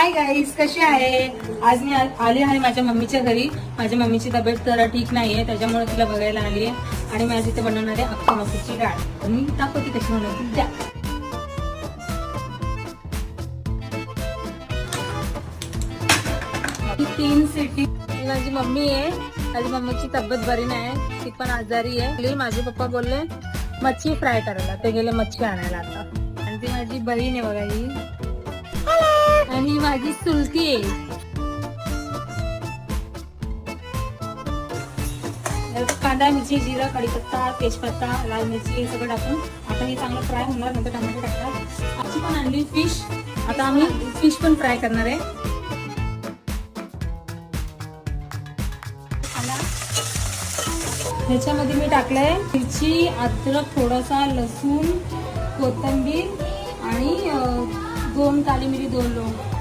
Hi guys, कशी आहे? आज मी आली आहे माझ्या मम्मीच्या घरी. माझ्या मम्मीची तब्येत जरा ठीक नाहीये, त्याच्यामुळे तिला बघायला आली आहे. आणि मी आज इथे बनवणार आहे अख्खा मसूरची डाळ. मी दाखवते कशी बनवते द्या. ही 3 सिटी. माझी मम्मी आहे. माझी मम्मीची तब्येत बरी नाही, ती पण आजारी आहे. माझे पप्पा बोलले मच्छी फ्राय करायला, ते गेले मच्छी आणायला आता. आणि ती माझी बहीण आहे बघा ही. आणि माझी चुलती आहे. कांदा, मिरची, जिरा, कढीपत्ता, तेजपत्ता, लाल मिरची हे सगळं टाकून आता हे चांगलं फ्राय होणार. नंतर टमाटे टाकतात. आजी पण आणली फिश. आता आम्ही फिश पण फ्राय करणार आहे. ह्याच्यामध्ये मी टाकलंय मिरची, अद्रक, थोडासा लसूण, कोथिंबीर आणि 2 काली मिरी, 2 लवंग.